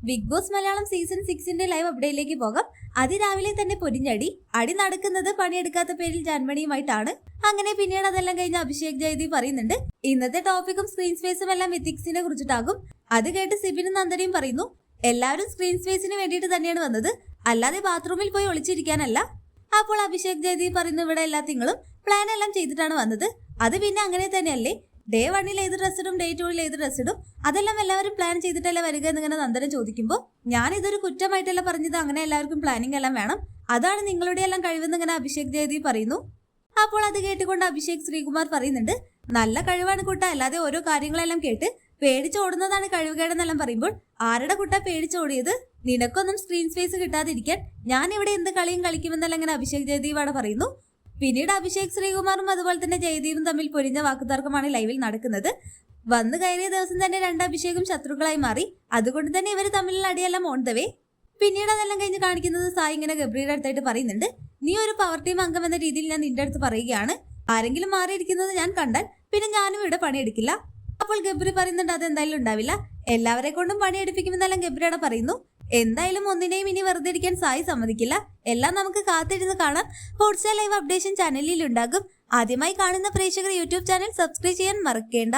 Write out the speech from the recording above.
Big Boss Malayalam season 6 live അപ്ഡേറ്റിലേക്ക് പോകാം. അതിരാവിലെ തന്നെ പൊരിഞ്ഞടി. അടി നടക്കുന്നത് പണിയെടുക്കാത്ത പേരിൽ ജാൻമണിയുമായിട്ടാണ്. അങ്ങനെ പിന്നീട് അതെല്ലാം കഴിഞ്ഞ് അഭിഷേക് ജയദീപ് പറയുന്നുണ്ട്, ഇന്നത്തെ ടോപ്പിക്കും സ്ക്രീൻ സ്പേസും എല്ലാം എത്തിക്സിനെ കുറിച്ചിട്ടാകും. അത് കേട്ട് സിബിനും നന്ദനയും പറയുന്നു, എല്ലാവരും സ്ക്രീൻ സ്പേസിന് വേണ്ടിയിട്ട് തന്നെയാണ് വന്നത്, അല്ലാതെ ബാത്റൂമിൽ പോയി ഒളിച്ചിരിക്കാനല്ല. അപ്പോൾ അഭിഷേക് ജയദീപ് പറയുന്നു, ഇവിടെ എല്ലാ തിങ്കളും പ്ലാൻ എല്ലാം ചെയ്തിട്ടാണ് വന്നത്. അത് പിന്നെ അങ്ങനെ തന്നെയല്ലേ, ഡേ 1 ഏത് ഡ്രസ് ഇടും, ഡേ 2 ഏത് ഡ്രസ് ഇടും, അതെല്ലാം എല്ലാവരും പ്ലാൻ ചെയ്തിട്ടല്ലേ വരിക എന്നിങ്ങനെ നന്ദനം ചോദിക്കുമ്പോൾ, ഞാൻ ഇതൊരു കുറ്റമായിട്ടല്ല പറഞ്ഞത്, അങ്ങനെ എല്ലാവർക്കും പ്ലാനിങ് എല്ലാം വേണം, അതാണ് നിങ്ങളുടെ എല്ലാം കഴിവെന്ന് ഇങ്ങനെ അഭിഷേക് ജയദീപ് പറയുന്നു. അപ്പോൾ അത് കേട്ടുകൊണ്ട് അഭിഷേക് ശ്രീകുമാർ പറയുന്നുണ്ട്, നല്ല കഴിവാണ് കുട്ട, അല്ലാതെ ഓരോ കാര്യങ്ങളെല്ലാം കേട്ട് പേടിച്ചോടുന്നതാണ് കഴിവുകേടെന്നെല്ലാം പറയുമ്പോൾ, ആരുടെ കുട്ട പേടിച്ചോടിയത്, നിനക്കൊന്നും സ്ക്രീൻ സ്പേസ് കിട്ടാതിരിക്കാൻ ഞാൻ ഇവിടെ എന്ത് കളിയും കളിക്കുമെന്നെല്ലാം ഇങ്ങനെ അഭിഷേക് ജയദീപ് ആണ് പറയുന്നു. പിന്നീട് അഭിഷേക് ശ്രീകുമാറും അതുപോലെ തന്നെ ജയദീപും തമ്മിൽ പൊരിഞ്ഞ വാക്കുതർക്കമാണ് ലൈവിൽ നടക്കുന്നത്. വന്നു കയറിയ ദിവസം തന്നെ രണ്ട് അഭിഷേകും ശത്രുക്കളായി മാറി, അതുകൊണ്ട് തന്നെ ഇവർ തമ്മിലുള്ള അടിയെല്ലാം ഓൺ ദ വേ. പിന്നീട് അതെല്ലാം കഴിഞ്ഞ് കാണിക്കുന്നത് സായി ഇങ്ങനെ ഗബ്രിയുടെ അടുത്തായിട്ട് പറയുന്നുണ്ട്, നീ ഒരു പവർ ടീം അംഗം എന്ന രീതിയിൽ ഞാൻ നിന്റെ അടുത്ത് പറയുകയാണ്, ആരെങ്കിലും മാറിയിരിക്കുന്നത് ഞാൻ കണ്ടാൽ പിന്നെ ഞാനും ഇവിടെ പണിയെടുക്കില്ല. അപ്പോൾ ഗബ്രി പറയുന്നുണ്ട്, അതെന്തായാലും ഉണ്ടാവില്ല, എല്ലാവരെ കൊണ്ടും പണിയെടുപ്പിക്കുമെന്നെല്ലാം ഗബ്രിയുടെ പറയുന്നു. എന്തായാലും ഒന്നിനെയും ഇനി വെറുതെ ഇരിക്കാൻ സായി സമ്മതിക്കില്ല, എല്ലാം നമുക്ക് കാത്തിരുന്ന് കാണാം. ഹോട്ട്സ്റ്റാർ ലൈവ് അപ്ഡേഷൻ ചാനലിൽ ഉണ്ടാകും. ആദ്യമായി കാണുന്ന പ്രേക്ഷകർ യൂട്യൂബ് ചാനൽ സബ്സ്ക്രൈബ് ചെയ്യാൻ മറക്കേണ്ട.